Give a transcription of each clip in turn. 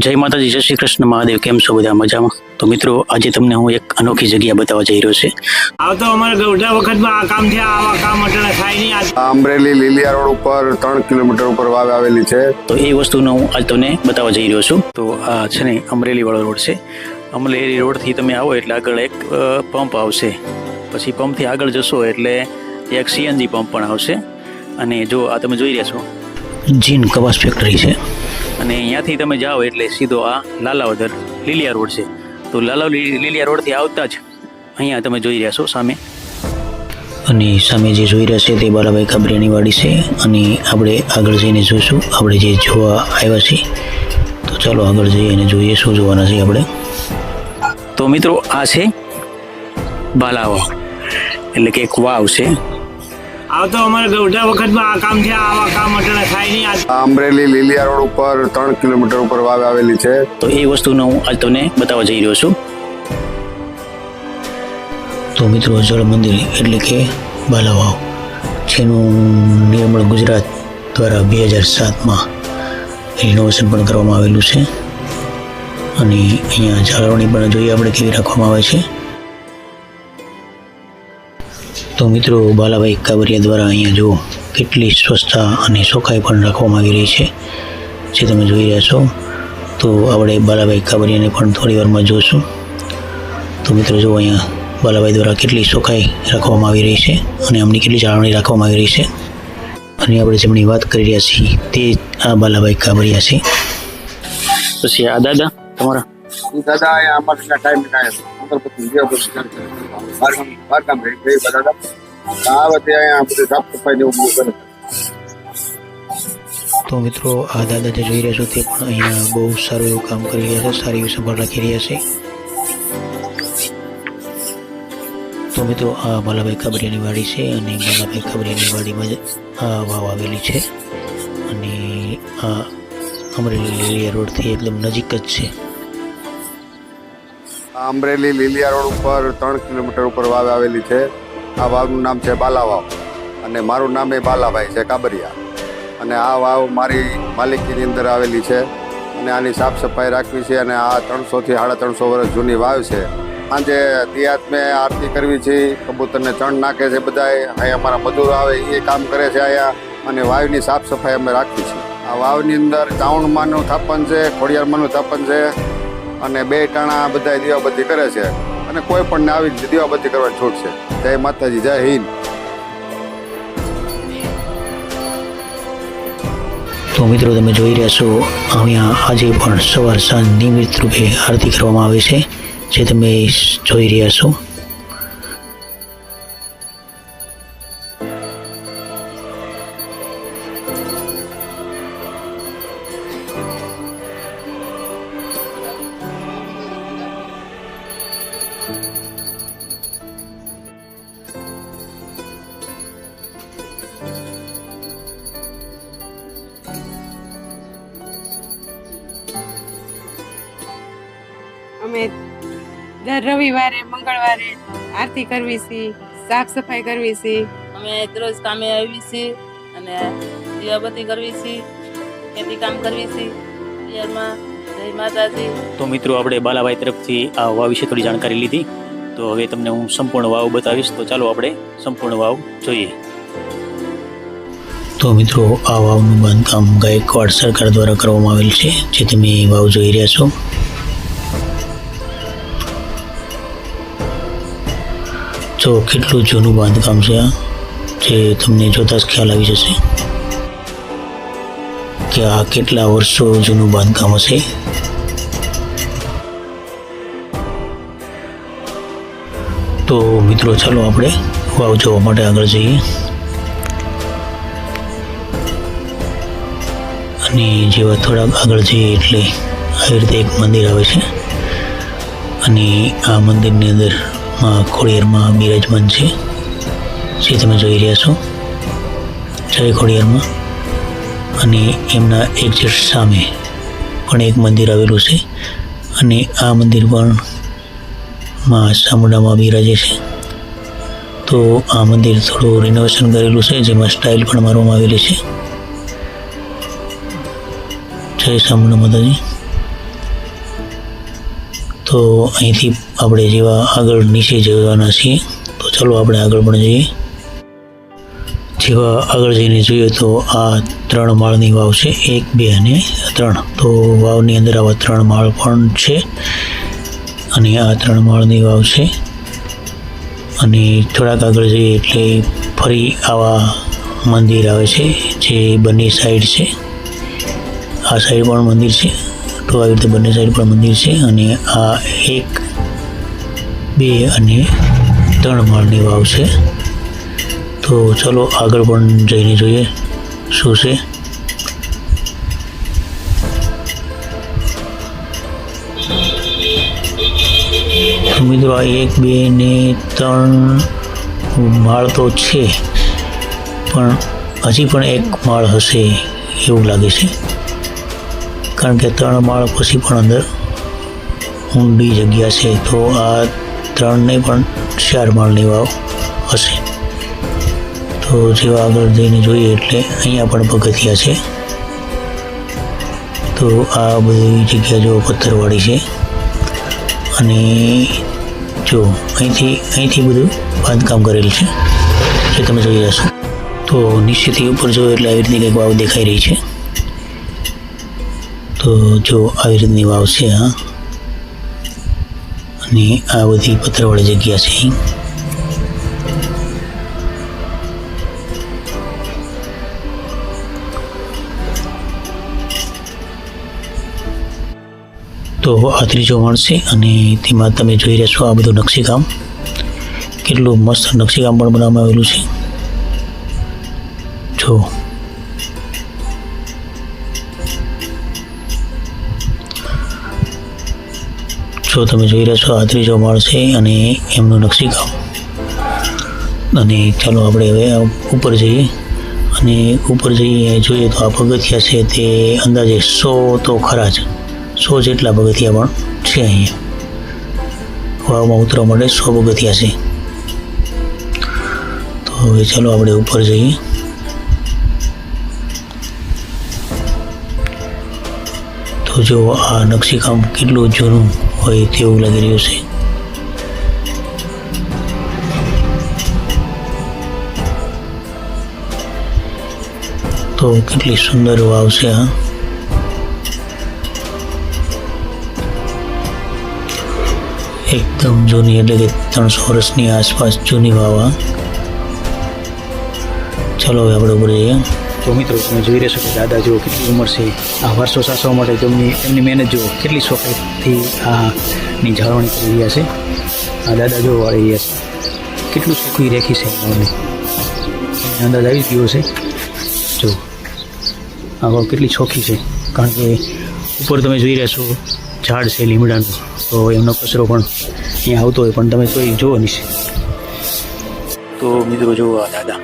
જય માતાજી, જય શ્રી કૃષ્ણ મહાદેવ. કેમ છો બધા? મજામાં? તો મિત્રો, આજે તમને હું એક અનોખી જગ્યા બતાવવા જઈ રહ્યો છે. આવતો અમારે ગૌઢા વખતમાં આ કામ થયા, આવા કામ અટણે થાય નહીં. અમરેલી લીલિયા રોડ ઉપર 3 કિલોમીટર ઉપર વાવ આવેલી છે. તો એ વસ્તુનો હું આજ તમને બતાવવા જઈ રહ્યો છું. તો આ છે ને અમરેલી વાળો રોડ છે. અમરેલી રોડથી તમે આવો એટલે આગળ એક પંપ આવશે. પછી પંપથી આગળ જશો એટલે એક સીએનજી પંપ પણ આવશે. અને જો આ તમે જોઈ રહ્યા છો, જીન કપાસ ફેક્ટરી છે. અને અહીંયાથી તમે જાઓ એટલે સીધો આ લાલાવદર લીલિયા રોડ છે. તો લીલિયા રોડથી આવતા જ અહીંયા તમે જોઈ રહ્યા છો સામે, અને સામે જે જોઈ રહ્યા છે તે બાલાભાઈ કાબરિયાની વાડી છે. અને આપણે આગળ જઈને જોઈશું આપણે જે જોવા આવ્યા છીએ. તો ચાલો આગળ જઈએ અને જોઈએ શું જોવાના છે આપણે. તો મિત્રો, આ છે બાલાવાવ, એટલે કે એક વાવ છે. આવતો અમારે ગૌઢા વખતમાં આ કામ થયા, આવા કામ અટણે થાય નહીં. અમરેલી લીલિયા રોડ ઉપર 3 કિલોમીટર ઉપર વાવ આવેલી છે. તો એ વસ્તુનો હું આજ તમને બતાવવા જઈ રહ્યો છું. તો મિત્રો, જળ મંદિર એટલે કે બાલાવાવ, જેનું નિર્માણ ગુજરાત દ્વારા 2007માં રિનોવેશન પણ કરવામાં આવેલું છે. અને અહીંયા જાળવણી પણ જોઈએ આપણે કેવી રાખવામાં આવે છે. તો મિત્રો, બાલાભાઈ કાબરિયા દ્વારા અહીંયા જો કેટલી સ્વચ્છતા અને ચોખ્ખાઈ પણ રાખવામાં આવી રહી છે, જે તમે જોઈ રહ્યા છો. તો આપણે બાલાભાઈ કાબરિયાને પણ થોડી વારમાં જોઈશું. તો મિત્રો, જો અહીંયા બાલાભાઈ દ્વારા કેટલી ચોખ્ખાઈ રાખવામાં આવી રહી છે અને આમની કેટલી જાળવણી રાખવામાં આવી રહી છે. અને આપણે જેમની વાત કરી રહ્યા છીએ તે આ બાલાભાઈ કાબરિયા છે. પછી આ દાદા તમારા દાદા અહીંયા અમારા ટાઈમ અગરબત્તી બારકામ રહી દાદા આ વખતે અહીંયા બધું સાફ સફાઈ ને એવું કરે. તો મિત્રો, આ દાદા જે જોઈ રહ્યા છો તે પણ અહીંયા બહુ સારું એવું કામ કરી રહ્યા છે, સારી એવી સંભાળ રાખી રહ્યા છે. તો મિત્રો, આ બાલાભાઈ કાબરિયાની વાડી છે. અને બાલાભાઈ કાબરિયાની વાડીમાં જ આ વાવ આવેલી છે. અને આ અમરેલી લીલિયા રોડથી એકદમ નજીક જ છે. અમરેલી લીલિયા રોડ ઉપર 3 કિલોમીટર ઉપર વાવ આવેલી છે. આ વાવનું નામ છે બાલાવાવ અને મારું નામ એ બાલાભાઈ છે કાબરિયા. અને આ વાવ મારી માલિકીની અંદર આવેલી છે. અને આની સાફ સફાઈ રાખવી છે. અને આ 300 થી 350 વર્ષ જૂની વાવ છે. સાંજે દિયાતમે આરતી કરવી છે, કબૂતરને ચણ નાખે છે બધાએ. અહીંયા અમારા મજૂરો આવે એ કામ કરે છે અહીંયા. અને વાવની સાફ સફાઈ અમે રાખવી છે. આ વાવની અંદર ચાવણમાનું સ્થાપન છે, ખોડિયારમાંનું સ્થાપન છે. અને 2 ટાણા બધા દીવાબત્તી કરે છે. અને કોઈ પણ આવી દીવાબત્તી કરવાની છૂટ છે. જય માતાજી, જય હિન્દ. તો મિત્રો, તમે જોઈ રહ્યા છો અહીંયા આજે પણ સવાર સાંજ નિયમિત રૂપે આરતી કરવામાં આવે છે, જે તમે જોઈ રહ્યા છો. અમે દર રવિવારે મંગળવારે આરતી કરવી છીએ, સાફ સફાઈ કરવી છીએ. અમે રોજ કામે આવી છીએ અને દીવાબત્તી કરવી છીએ, ખેતી કામ કરવી છીએ. પિયરમાં જય માતાજી. તો મિત્રો, આપણે બાલાભાઈ તરફથી આ વાવ વિશે થોડી જાણકારી લીધી. તો હવે તમને હું સંપૂર્ણ વાવ બતાવીશ. તો ચાલો આપણે સંપૂર્ણ વાવ જોઈએ. તો મિત્રો, આ વાવનું બાંધકામ ગાયકવાડ સરકાર દ્વારા કરવામાં આવેલ છે, જે તમે વાવ જોઈ રહ્યા છો. તો કેટલું જૂનું બાંધકામ છે આ, જે તમને જોતા જ ખ્યાલ આવી જશે કે આ કેટલા વર્ષો જૂનું બાંધકામ હશે. તો મિત્રો, ચાલો આપણે વાવ જોવા માટે આગળ જઈએ. અને જેવા થોડાક આગળ જઈએ એટલે આવી રીતે એક મંદિર આવે છે. અને આ મંદિરની અંદર ખોડિયારમાં બિરાજમાન છે, જે તમે જોઈ રહ્યા છો. જય ખોડિયારમાં. અને એમના એક્ઝેક્ટ સામે પણ એક મંદિર આવેલું છે. અને આ મંદિર પણ માં ચામુંડામાં બિરાજે છે. તો આ મંદિર થોડું રિનોવેશન કરેલું છે, જેમાં સ્ટાઇલ પણ મારવામાં આવેલી છે. જય ચામુંડા માતાજી. તો અહીંથી આપણે જેવા આગળ નીચે જવાના છીએ તો ચલો આપણે આગળ પણ જઈએ. જેવા આગળ જઈને જોઈએ તો આ 3 માળની વાવ છે, 1, 2 અને 3. તો વાવની અંદર આવા 3 માળ પણ છે અને આ 3 માળની વાવ છે. અને થોડાક આગળ જઈએ એટલે ફરી આવા મંદિર આવે છે જે બંને સાઈડ છે. આ સાઈડ પણ મંદિર છે, તો આવી રીતે બંને સાઈડ પણ મંદિર છે. અને આ 1, 2 અને 3 માળની વાવ છે. તો ચલો આગળ પણ જઈને જોઈએ શું છે. તો મિત્રો આ 1, 2 ને 3 માળ તો છે, પણ હજી પણ 1 માળ હશે એવું લાગે છે, કારણ કે 3 માળ પછી પણ અંદર ઊંડી જગ્યા છે. તો આ 3 નહીં પણ 4 માળની વાવ હશે. તો જેવા આગળ જઈને જોઈએ એટલે અહીંયા પણ પગથિયા છે. તો આ બધી જગ્યા જો પથ્થરવાળી છે અને જો અહીંથી બધું બાંધકામ કરેલ છે જે તમે જોઈ રહ્યા છો. તો નીચેથી ઉપર જો એટલે આવી રીતની કંઈક વાવ દેખાઈ રહી છે. તો જો આવી રીતની વાવ છે હા, અને આ બધી પથ્થરવાળી જગ્યા છે અહીં. તો આ 3જો માળ છે અને તેમાં તમે જોઈ રહ્યા છો આ બધું નકશીકામ, કેટલું મસ્ત નકશીકામ પણ બનાવવામાં આવેલું છે. જો તમે જોઈ રહ્યા છો આ 3જો માળ છે અને એમનું નકશીકામ. અને ચાલો આપણે હવે ઉપર જઈએ. અને ઉપર જઈએ જોઈએ તો આ પગથિયા છે તે અંદાજે 100 તો ખરા જ, 100 જેટલા પગથિયા પણ છે. અહીંયા વાવમાં ઉતરવા માટે 100 પગથિયા છે. તો હવે ચાલો આપણે ઉપર જઈએ. તો જો આ નકશીકામ કેટલું જૂનું હોય તેવું લાગી રહ્યું છે. તો કેટલી સુંદર વાવ છે હા. એકદમ જૂની, એટલે કે 300 વર્ષની આસપાસ જૂની વાવ. ચાલો હવે આપણે ઉપર જઈએ. તો મિત્રો તમે જોઈ રહેશો કે દાદા જુઓ કેટલી ઉંમર છે, આ વારસો સાચવવા માટે એમની મહેનત જુઓ, કેટલી શોખથી આની જાળવણી કરી રહ્યા છે. આ દાદા જો વાળી રહ્યા છે, કેટલું શોખી રેખી છે વાવને, અંદાજ આવી ગયો છે. જો આ વાવ કેટલી શોખી છે, કારણ કે ઉપર તમે જોઈ રહ્યા છો ઝાડ છે લીમડાનું, તો એમનો કચરો પણ અહીંયા આવતો હોય, પણ તમે કોઈ જુઓ નહીં. તો મિત્રો જુઓ આ દાદા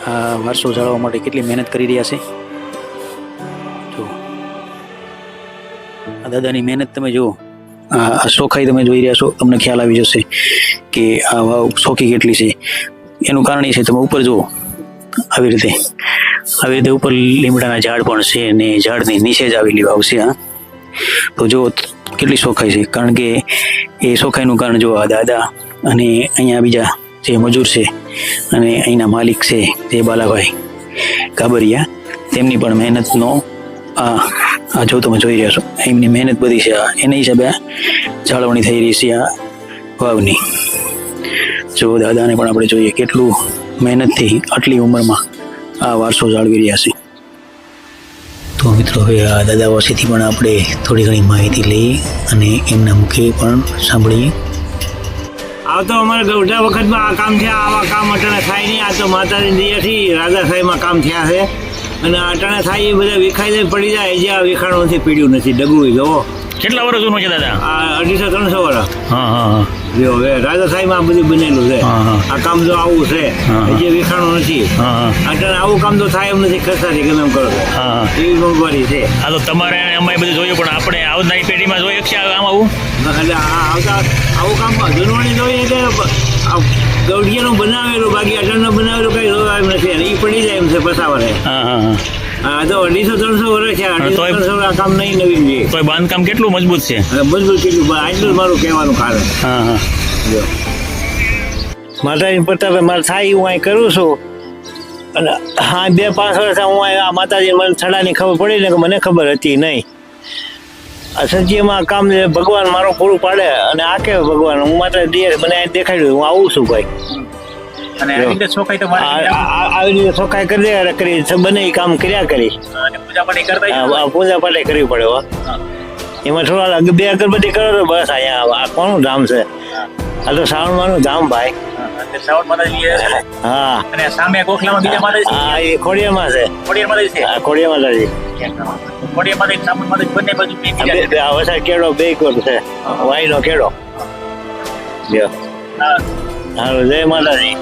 આ વારસો જાળવવા માટે કેટલી મહેનત કરી રહ્યા છે. જો આ દાદાની મહેનત તમે જુઓ, આ શોખાઈ તમે જોઈ રહ્યા છો, તમને ખ્યાલ આવી જશે કે આ વાવ શોખી કેટલી છે. એનું કારણ એ છે તમે ઉપર જુઓ, આવી રીતે ઉપર લીમડાના ઝાડ પણ છે અને ઝાડની નીચે જ આવેલી વાવ છે. હા, તો જો કેટલી શોખાઈ છે, કારણ કે એ શોખાઈનું કારણ જો આ દાદા અને અહીંયા બીજા જે મજૂર છે અને અહીંના માલિક છે જે બાલાભાઈ કાબરિયા, તેમની પણ મહેનતનો આ જો તમે જોઈ રહ્યા છો, એમની મહેનત બધી છે. એના હિસાબે જાળવણી થઈ રહી છે આ વાવની. જો દાદાને પણ આપણે જોઈએ કેટલું મહેનતથી આટલી ઉંમરમાં આ વારસો જાળવી રહ્યા છે. તો મિત્રો હવે આ દાદા પાસેથી પણ આપણે થોડી ઘણી માહિતી લઈએ અને એમના મુખે પણ સાંભળીએ. આ તો અમારે ગૌઢા વખતમાં આ કામ થયા, આવા કામ અટાણે થાય નહીં. આ તો માતાજી દયાથી રાજાશાહીમાં કામ થયા છે, અને અટાણે થાય એ બધા વિખાઈ જાય પડી જાય, જે આ વિખાણું નથી, પીડ્યું નથી, ડગું જોવો. કેટલા વર્ષ જૂનું છે દાદા? આ 250-300 વર્ષ. હા. જો હવે રાજાશાહીમાં આ બધું બનેલું છે. આ કામ જો આવું છે, જે વિખાણું નથી, અટાણે આવું કામ તો થાય એમ નથી, ખસાથી ગમે એમ કરો એવી મોંઘવારી છે. હા, તો તમારે અમારે બધું જોયું, પણ આપણે આવનારી પેઢીમાં જોઈએ છે આમ આવું, એટલે આવતા આવું કામ જૂનવાણી જોઈએ એટલે ગૌઢિયાનું બનાવેલું, બાકી અટાણનું બનાવેલું કઈ જોવા એમ નથી, એ પડી જાય એમ છે પસાવરે. આ તો 250-300 વર્ષ છે. હા, તોય- 250-300 આ કામ નહીં નવીન છે. તો એ બાંધકામ કેટલું મજબૂત છે. અને મજબૂત કેટલું પણ આટલું જ મારું કહેવાનું કારણ. હા હા. જો માતાજી પ્રતાપે મારે થાય હું અહીં કરું છું. અને હા 2-5 વર્ષ હું અહીં આ માતાજી મને છડાની ખબર પડી ને કે મને ખબર હતી નહીં. આ સજીમાં કામ જે ભગવાન મારો પૂરું પાડે અને આ કે ભગવાન હું માતા મને અહીં દેખાડ્યું હું આવું છું ભાઈ. અને આવી રીતે છોકરી તો આવી રીતે સોખાઈ કરી દે કરી બને ઈ કામ કર્યા કરી. પૂજા પાઠ કરતા આ પૂજા પાઠ કરવી પડે હો. એમાં થોડા 2 અગરબત્તી કરો તો બસ અહીંયા આ કોનું ધામ છે? આ તો શ્રાવણમાંનું ધામ ભાઈ. શ્રાવણ માતાજી હા અને સામે ગોખલામાં બીજા માતાજી હા એ ખોડિયામાં છે. ખોડિયાર માતાજી છે. આ ખોડિયા માતાજી ખોડિયાર માતાજી સામણ માતાજી બંને બાજુ બે બીજા આ વસાઈ કેળો બે કોર છે. વાઈનો કેળો. જો હા. હાલો જય માતાજી.